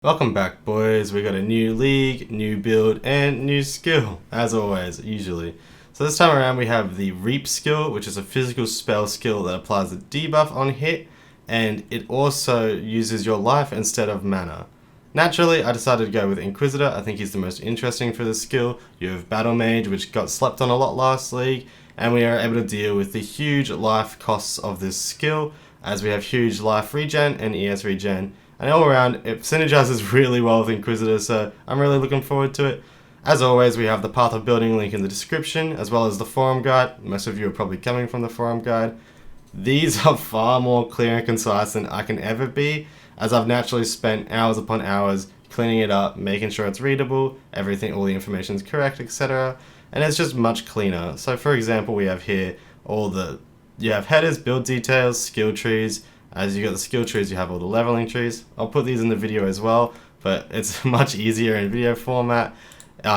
Welcome back, boys. We got a new league, new build, and new skill, as always, usually. So this time around we have the Reap skill, which is a physical spell skill that applies a debuff on hit, and it also uses your life instead of mana. Naturally, I decided to go with Inquisitor. I think he's the most interesting for this skill. You have Battlemage, which got slept on a lot last league, and we are able to deal with the huge life costs of this skill, as we have huge life regen and ES regen. And all around, it synergizes really well with Inquisitor, so I'm really looking forward to it. As always, we have the Path of Building link in the description, as well as the forum guide. Most of you are probably coming from the forum guide. These are far more clear and concise than I can ever be, as I've naturally spent hours upon hours cleaning it up, making sure it's readable, everything, all the information is correct, etc. And it's just much cleaner. So for example, we have here you have headers, build details, skill trees. As you got the skill trees, you have all the leveling trees. I'll put these in the video as well, but it's much easier in video format,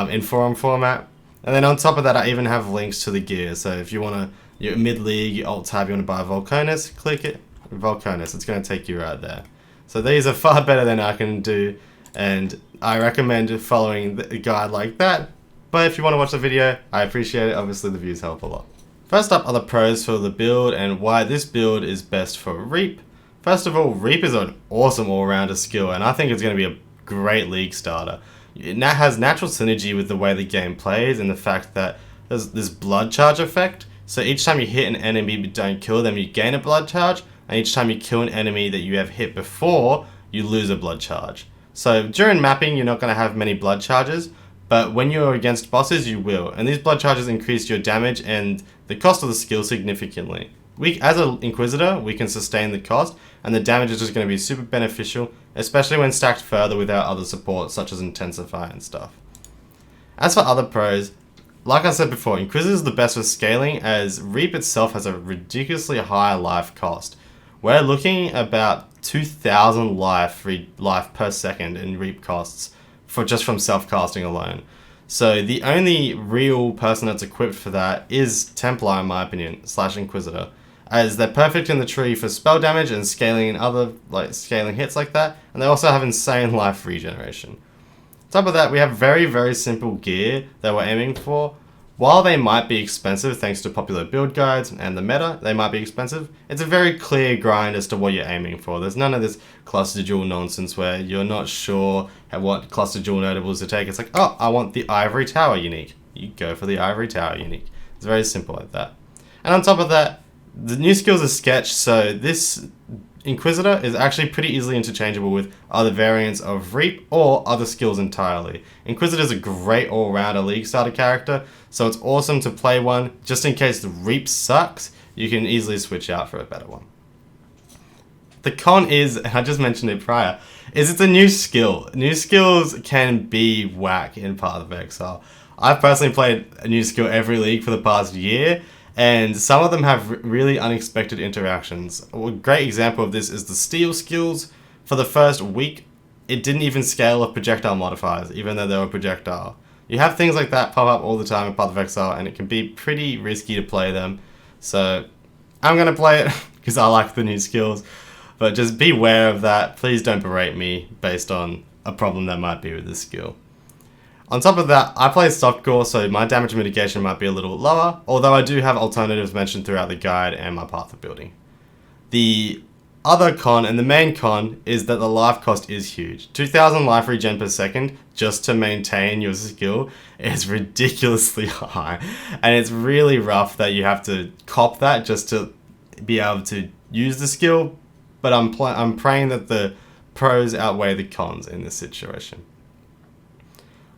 in forum format. And then on top of that, I even have links to the gear. So if you want to, you're mid-league, you alt tab, you want to buy Volcanus, click it, Volcanus, it's going to take you right there. So these are far better than I can do, and I recommend following a guide like that. But if you want to watch the video, I appreciate it. Obviously the views help a lot. First up are the pros for the build and why this build is best for Reap. First of all, Reap is an awesome all-rounder skill, and I think it's going to be a great league starter. It now has natural synergy with the way the game plays and the fact that there's this blood charge effect. So each time you hit an enemy but don't kill them, you gain a blood charge, and each time you kill an enemy that you have hit before, you lose a blood charge. So during mapping, you're not going to have many blood charges, but when you're against bosses, you will. And these blood charges increase your damage and the cost of the skill significantly. As an Inquisitor, we can sustain the cost, and the damage is just going to be super beneficial, especially when stacked further with our other support, such as Intensify and stuff. As for other pros, like I said before, Inquisitor is the best for scaling, as Reap itself has a ridiculously high life cost. We're looking about 2,000 life per second in Reap costs, just from self-casting alone. So the only real person that's equipped for that is Templar, in my opinion, / Inquisitor, as they're perfect in the tree for spell damage and scaling in other scaling hits like that, and they also have insane life regeneration. On top of that, we have very, very simple gear that we're aiming for. While they might be expensive thanks to popular build guides and the meta, they might be expensive, it's a very clear grind as to what you're aiming for. There's none of this cluster jewel nonsense where you're not sure what cluster jewel notables to take. It's like, oh, I want the Ivory Tower unique. You go for the Ivory Tower unique. It's very simple like that. And on top of that, the new skills are sketch, so this Inquisitor is actually pretty easily interchangeable with other variants of Reap or other skills entirely. Inquisitor is a great all-rounder league starter character, so it's awesome to play one. Just in case the Reap sucks, you can easily switch out for a better one. The con is, and I just mentioned it prior, is it's a new skill. New skills can be whack in Path of Exile. I've personally played a new skill every league for the past year, and some of them have really unexpected interactions. A great example of this is the Steel skills. For the first week, it didn't even scale with projectile modifiers, even though they were projectile. You have things like that pop up all the time in Path of Exile, and it can be pretty risky to play them. So I'm going to play it because I like the new skills, but just beware of that. Please don't berate me based on a problem that might be with this skill. On top of that, I play softcore, so my damage mitigation might be a little lower, although I do have alternatives mentioned throughout the guide and my path of building. The other con, and the main con, is that the life cost is huge. 2,000 life regen per second just to maintain your skill is ridiculously high, and it's really rough that you have to cop that just to be able to use the skill, but I'm praying that the pros outweigh the cons in this situation.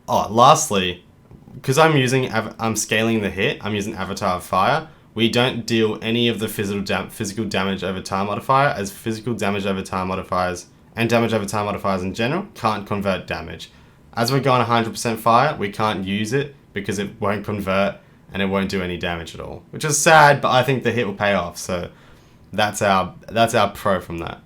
Oh, lastly, because I'm scaling the hit, I'm using Avatar of Fire, we don't deal any of the physical damage over time modifier, as physical damage over time modifiers and damage over time modifiers in general can't convert damage. As we're going 100% fire, we can't use it because it won't convert and it won't do any damage at all, which is sad, but I think the hit will pay off, so that's our pro from that.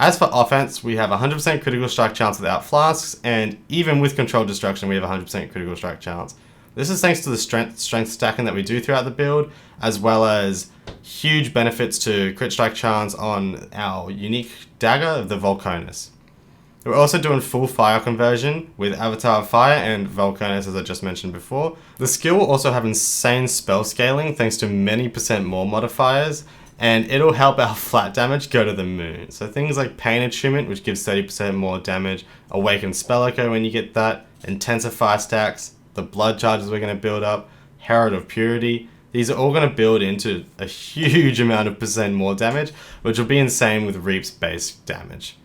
As for offense, we have 100% critical strike chance without flasks, and even with controlled destruction, we have 100% critical strike chance. This is thanks to the strength stacking that we do throughout the build, as well as huge benefits to crit strike chance on our unique dagger of the Volcanus. We're also doing full fire conversion with Avatar of Fire and Volcanus, as I just mentioned before. The skill will also have insane spell scaling thanks to many % more modifiers, and it'll help our flat damage go to the moon. So things like Pain Attunement, which gives 30% more damage, Awakened Spell Echo when you get that, Intensify stacks, the blood charges we're going to build up, Herald of Purity. These are all going to build into a huge amount of % more damage, which will be insane with Reap's base damage.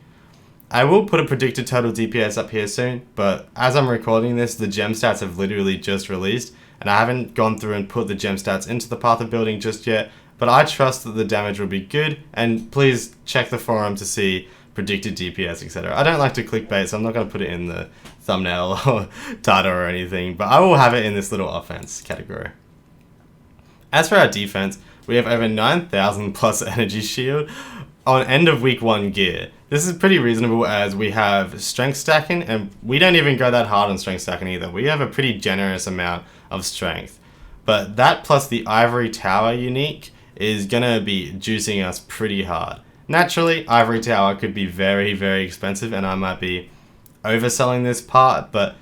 I will put a predicted total DPS up here soon, but as I'm recording this, the gem stats have literally just released, and I haven't gone through and put the gem stats into the Path of Building just yet, but I trust that the damage will be good, and please check the forum to see predicted DPS, etc. I don't like to clickbait, so I'm not going to put it in the thumbnail or title or anything, but I will have it in this little offense category. As for our defense, we have over 9,000 plus energy shield on end of week 1 gear. This is pretty reasonable as we have strength stacking, and we don't even go that hard on strength stacking either. We have a pretty generous amount of strength. But that plus the Ivory Tower unique is gonna be juicing us pretty hard. Naturally, Ivory Tower could be very, very expensive, and I might be overselling this part, but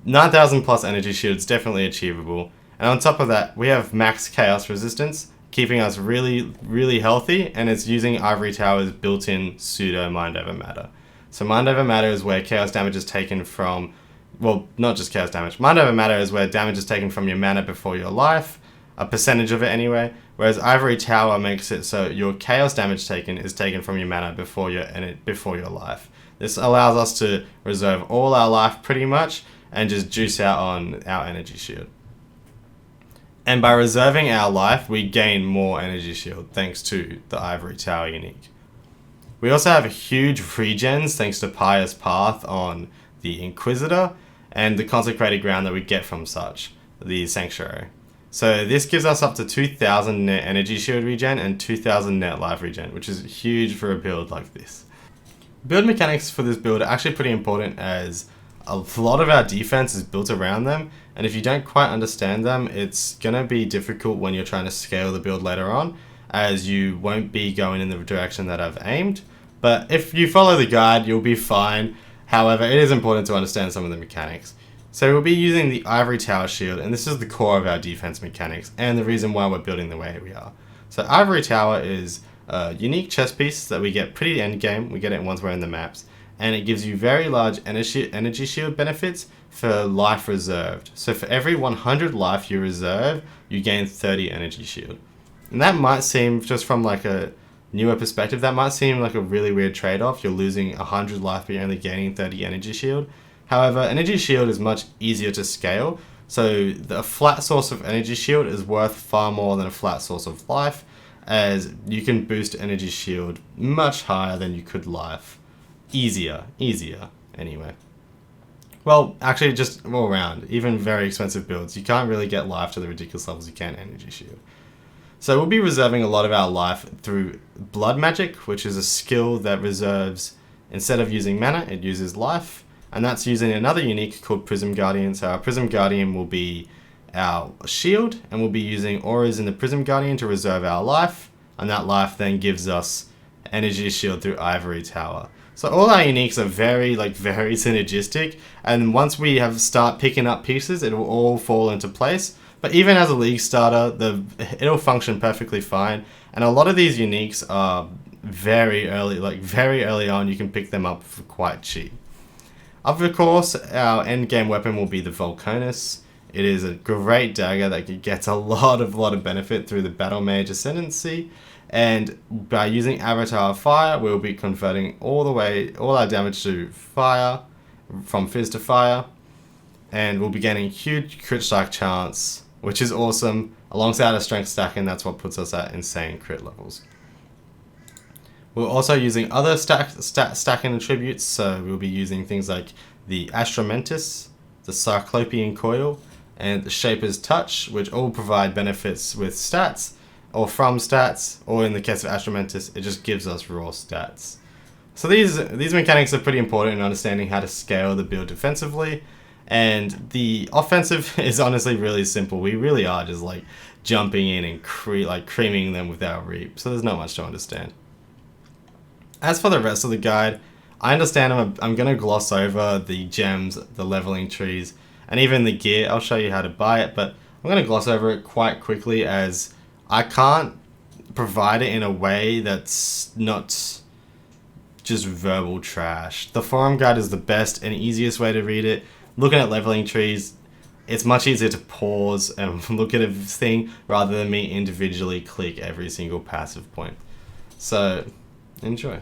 9,000 plus energy shield is definitely achievable. And on top of that, we have max chaos resistance, keeping us really, really healthy, and it's using Ivory Tower's built-in pseudo Mind Over Matter. So Mind Over Matter is where chaos damage is taken from, well, not just chaos damage. Mind Over Matter is where damage is taken from your mana before your life, a percentage of it anyway, whereas Ivory Tower makes it so your chaos damage taken is taken from your mana before your life. This allows us to reserve all our life pretty much, and just juice out on our energy shield. And by reserving our life, we gain more energy shield thanks to the Ivory Tower unique. We also have huge regens thanks to Pious Path on the Inquisitor and the Consecrated Ground that we get from such, the Sanctuary. So this gives us up to 2,000 net energy shield regen and 2,000 net life regen, which is huge for a build like this. Build mechanics for this build are actually pretty important as a lot of our defense is built around them, and if you don't quite understand them, it's going to be difficult when you're trying to scale the build later on, as you won't be going in the direction that I've aimed. But if you follow the guide, you'll be fine. However, it is important to understand some of the mechanics. So we'll be using the Ivory Tower shield, and this is the core of our defense mechanics and the reason why we're building the way we are. So Ivory Tower is a unique chess piece that we get pretty end game. We get it once we're in the maps, and it gives you very large energy shield benefits for life reserved. So for every 100 life you reserve, you gain 30 energy shield. And that might seem, just from like a newer perspective, that might seem like a really weird trade-off. You're losing 100 life but you're only gaining 30 energy shield. However, energy shield is much easier to scale, so a flat source of energy shield is worth far more than a flat source of life, as you can boost energy shield much higher than you could life. Easier anyway. Well, actually just all around, even very expensive builds, you can't really get life to the ridiculous levels you can energy shield. So we'll be reserving a lot of our life through blood magic, which is a skill that reserves, instead of using mana, it uses life. And that's using another unique called Prism Guardian. So our Prism Guardian will be our shield, and we'll be using auras in the Prism Guardian to reserve our life, and that life then gives us energy shield through Ivory Tower. So all our uniques are very synergistic, and once we start picking up pieces, it will all fall into place. But even as a league starter, it'll function perfectly fine, and a lot of these uniques are very early on. You can pick them up for quite cheap. Of course, our endgame weapon will be the Volcanus. It is a great dagger that gets a lot of benefit through the Battlemage Ascendancy, and by using Avatar of Fire, we'll be converting all our damage to fire, from fizz to fire, and we'll be getting huge crit strike chance, which is awesome, alongside a strength stack, and that's what puts us at insane crit levels. We're also using other stacking attributes, so we'll be using things like the Astramentus, the Cyclopean Coil, and the Shaper's Touch, which all provide benefits with stats, or from stats, or in the case of Astramentus, it just gives us raw stats. So these mechanics are pretty important in understanding how to scale the build defensively, and the offensive is honestly really simple. We really are just like jumping in and creaming them with our reap, so there's not much to understand. As for the rest of the guide, I understand I'm going to gloss over the gems, the leveling trees, and even the gear. I'll show you how to buy it, but I'm going to gloss over it quite quickly as I can't provide it in a way that's not just verbal trash. The forum guide is the best and easiest way to read it. Looking at leveling trees, it's much easier to pause and look at a thing rather than me individually click every single passive point. So, enjoy.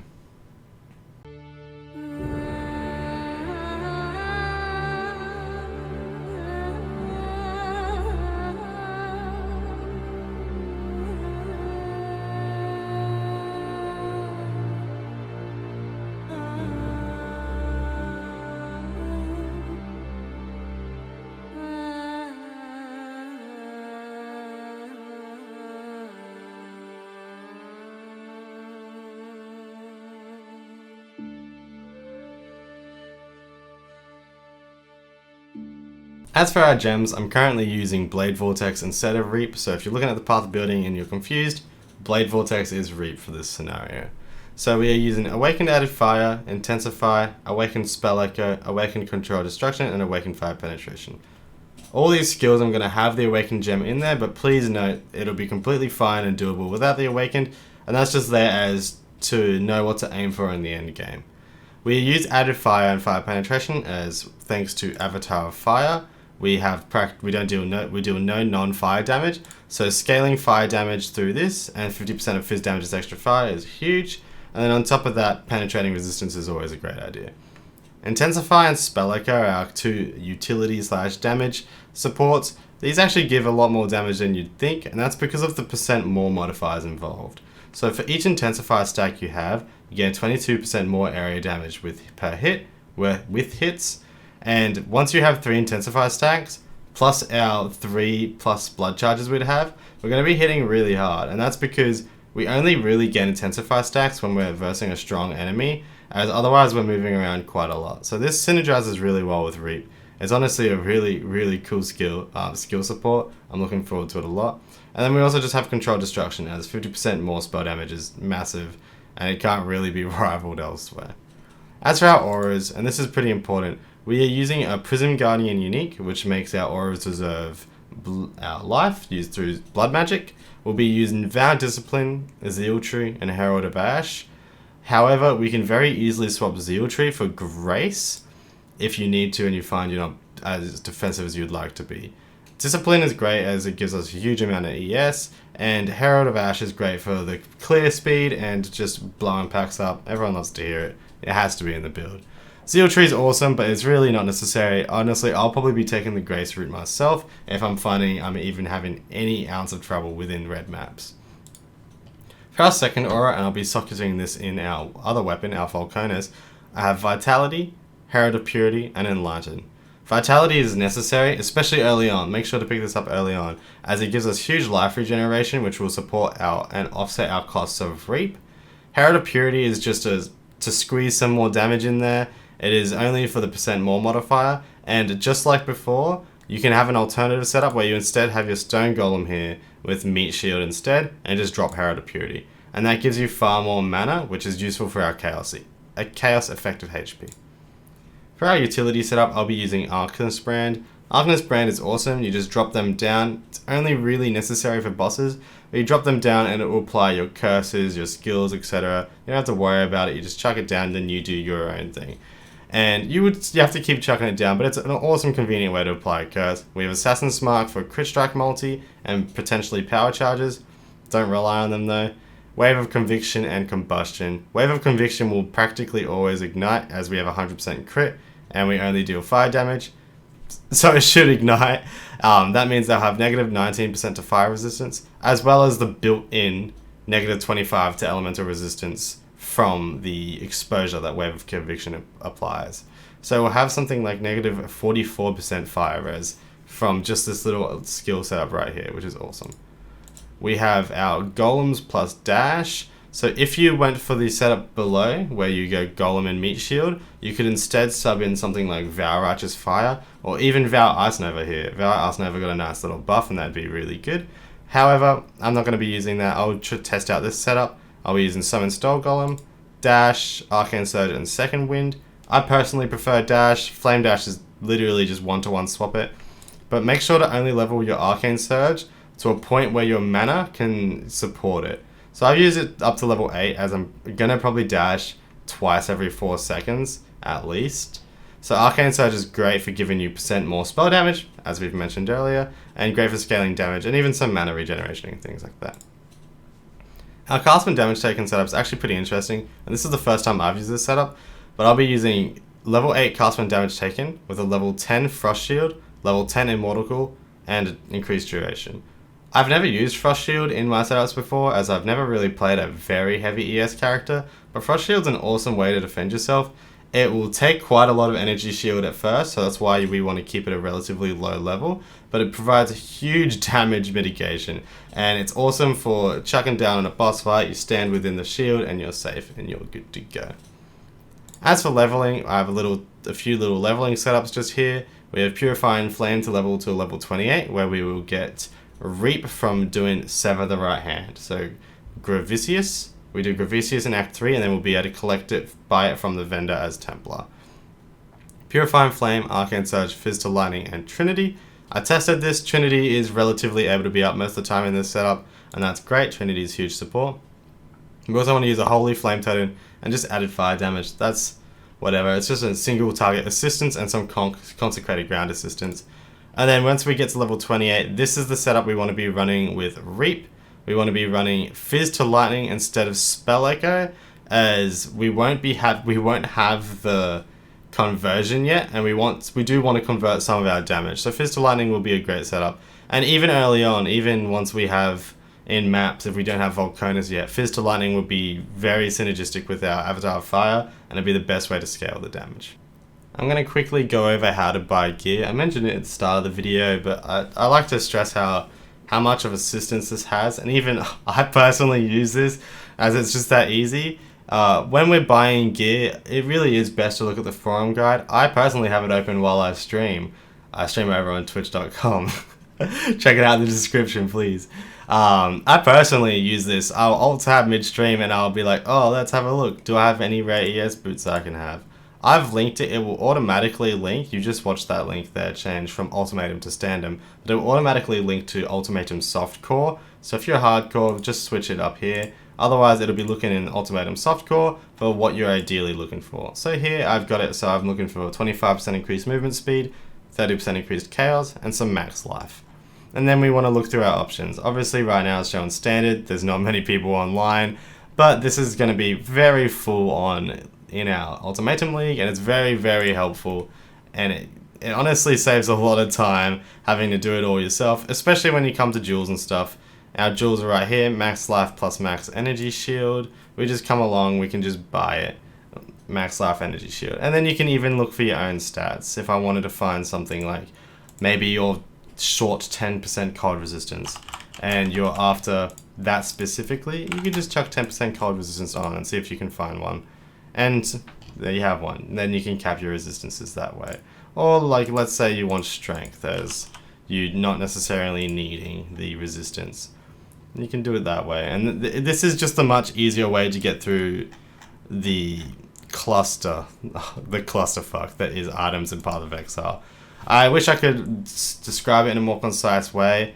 As for our gems, I'm currently using Blade Vortex instead of Reap, so if you're looking at the path building and you're confused, Blade Vortex is Reap for this scenario. So we are using Awakened Added Fire, Intensify, Awakened Spell Echo, Awakened Control Destruction, and Awakened Fire Penetration. All these skills I'm going to have the Awakened gem in there, but please note it'll be completely fine and doable without the Awakened, and that's just there as to know what to aim for in the end game. We use Added Fire and Fire Penetration as thanks to Avatar of Fire. We deal no non-fire damage, so scaling fire damage through this and 50% of fizz damage as extra fire is huge, and then on top of that, penetrating resistance is always a great idea. Intensify and Spell Echo are our two utility / damage supports. These actually give a lot more damage than you'd think, and that's because of the percent more modifiers involved. So for each Intensify stack you have, you get 22% more area damage per hit with hits. And once you have 3 Intensify stacks, plus our 3+ blood charges we'd have, we're going to be hitting really hard. And that's because we only really get Intensify stacks when we're versing a strong enemy, as otherwise we're moving around quite a lot. So this synergizes really well with Reap. It's honestly a really, really cool skill support. I'm looking forward to it a lot. And then we also just have Control Destruction, as 50% more spell damage is massive, and it can't really be rivaled elsewhere. As for our auras, and this is pretty important, we are using a Prism Guardian unique, which makes our auras reserve our life used through blood magic. We'll be using Vow Discipline, Aziire Tree, and Herald of Ash. However, we can very easily swap Aziire Tree for Grace if you need to and you find you're not as defensive as you'd like to be. Discipline is great as it gives us a huge amount of ES, and Herald of Ash is great for the clear speed and just blowing packs up. Everyone loves to hear it. It has to be in the build. Aziire Tree is awesome, but it's really not necessary. Honestly, I'll probably be taking the Grace route myself if I'm finding I'm even having any ounce of trouble within red maps. For our second aura, and I'll be socketing this in our other weapon, our Falcones, I have Vitality, Herald of Purity, and Enlighten. Vitality is necessary, especially early on. Make sure to pick this up early on, as it gives us huge life regeneration, which will support and offset our costs of Reap. Herald of Purity is just to squeeze some more damage in there. It is only for the percent more modifier, and just like before, you can have an alternative setup where you instead have your Stone Golem here with Meat Shield instead, and just drop Herald of Purity. And that gives you far more mana, which is useful for our Chaos effective HP. For our utility setup, I'll be using Arcanist Brand. Arcanist Brand is awesome, you just drop them down. It's only really necessary for bosses, but you drop them down and it will apply your curses, your skills, etc. You don't have to worry about it, you just chuck it down, then you do your own thing. And you have to keep chucking it down, but it's an awesome, convenient way to apply a curse. We have Assassin's Mark for Crit Strike multi and potentially power charges. Don't rely on them though. Wave of Conviction and Combustion. Wave of Conviction will practically always ignite as we have 100% crit and we only deal fire damage. So it should ignite. That means they'll have negative 19% to fire resistance, as well as the built-in negative 25 to elemental resistance from the exposure that Wave of Conviction applies. So we'll have something like negative 44% fire res from just this little skill setup right here, which is awesome. We have our Golems plus Dash. So if you went for the setup below, where you go Golem and Meat Shield, you could instead sub in something like Vow Righteous Fire, or even Vow Ice Nova here. Vow Ice Nova got a nice little buff, and that'd be really good. However, I'm not going to be using that. I'll test out this setup. I'll be using Summon Stole Golem, dash, arcane surge, and second wind. I personally prefer dash. Flame dash is literally just one-to-one swap it. But make sure to only level your arcane surge to a point where your mana can support it. So I've used it up to level 8, as I'm gonna probably dash twice every 4 seconds at least. So arcane surge is great for giving you % more spell damage, as we've mentioned earlier, and great for scaling damage and even some mana regeneration and things like that. Our castman damage taken setup is actually pretty interesting, and this is the first time I've used this setup, but I'll be using level 8 castman damage taken with a level 10 frost shield, level 10 immortal cool, and increased duration. I've never used Frost Shield in my setups before, as I've never really played a very heavy ES character, but Frost Shield's an awesome way to defend yourself. It will take quite a lot of energy shield at first, so that's why we want to keep it at a relatively low level, but it provides a huge damage mitigation, and it's awesome for chucking down in a boss fight. You stand within the shield and you're safe and you're good to go. As for leveling, I have a few little leveling setups just here. We have Purifying Flame to level 28, where we will get Reap from doing Sever the Right Hand. So Gravicius, we do Gravicius in Act 3, and then we'll be able to collect it, buy it from the vendor as Templar. Purifying Flame, Arcane Surge, Fizz to Lightning, and Trinity. I tested this. Trinity is relatively able to be up most of the time in this setup, and that's great. Trinity is huge support. We also want to use a Holy Flame Totem and just added fire damage. That's whatever. It's just a single target assistance and some consecrated ground assistance. And then once we get to level 28, this is the setup we want to be running with Reap. We want to be running Fizz to Lightning instead of Spell Echo, as we won't have the conversion yet, and we do want to convert some of our damage. So Fizz to Lightning will be a great setup. And even early on, even once we have in maps, if we don't have Volcanus yet, Fizz to Lightning will be very synergistic with our Avatar of Fire, and it'll be the best way to scale the damage. I'm going to quickly go over how to buy gear. I mentioned it at the start of the video, but I like to stress how much of assistance this has, and even I personally use this as it's just that easy. When we're buying gear, it really is best to look at the forum guide. I personally have it open while I stream. I stream over on twitch.com. Check it out in the description, please. I personally use this. I'll alt-tab mid-stream and I'll be like, oh, let's have a look. Do I have any rare ES boots I can have? I've linked it. It will automatically link. You just watched that link there change from Ultimatum to Standum. But it will automatically link to Ultimatum Softcore. So if you're hardcore, just switch it up here. Otherwise, it'll be looking in Ultimatum Softcore for what you're ideally looking for. So here I've got it. So I'm looking for 25% increased movement speed, 30% increased chaos, and some max life. And then we want to look through our options. Obviously, right now it's showing standard. There's not many people online, but this is going to be very full on in our Ultimatum League, and it's very, very helpful, and it honestly saves a lot of time having to do it all yourself, especially when you come to jewels and stuff. Our jewels are right here, max life plus max energy shield. We just come along, we can just buy it, max life energy shield, and then you can even look for your own stats. If I wanted to find something like maybe you're short 10% cold resistance and you're after that specifically, you can just chuck 10% cold resistance on and see if you can find one. And there you have one. Then you can cap your resistances that way. Or like, let's say you want strength as you not necessarily needing the resistance. You can do it that way. And this is just a much easier way to get through the clusterfuck that is items in Path of Exile. I wish I could describe it in a more concise way.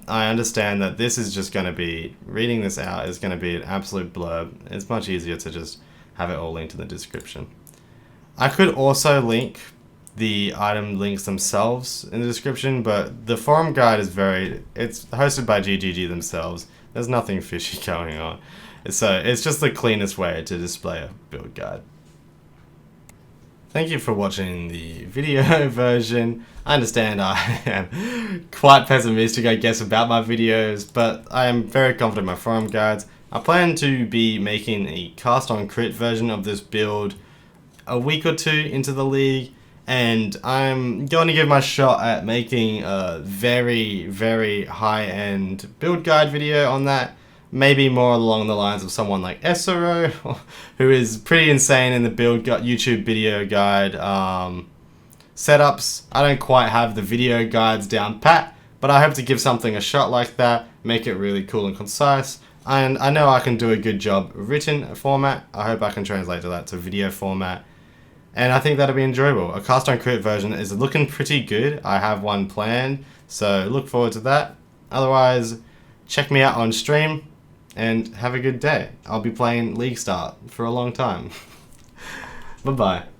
I understand that this is just going to be, reading this out is going to be an absolute blurb. It's much easier to just have it all linked in the description. I could also link the item links themselves in the description, but the forum guide is it's hosted by GGG themselves. There's nothing fishy going on. So it's just the cleanest way to display a build guide. Thank you for watching the video version. I understand I am quite pessimistic, I guess, about my videos, but I am very confident in my forum guides. I plan to be making a cast on crit version of this build a week or two into the league, and I'm going to give my shot at making a very, very high-end build guide video on that. Maybe more along the lines of someone like Esero, who is pretty insane in the build YouTube video guide setups. I don't quite have the video guides down pat, but I hope to give something a shot like that, make it really cool and concise. And I know I can do a good job written format. I hope I can translate to that to video format. And I think that'll be enjoyable. A cast on crit version is looking pretty good. I have one planned, so look forward to that. Otherwise, check me out on stream and have a good day. I'll be playing League Start for a long time. Bye bye.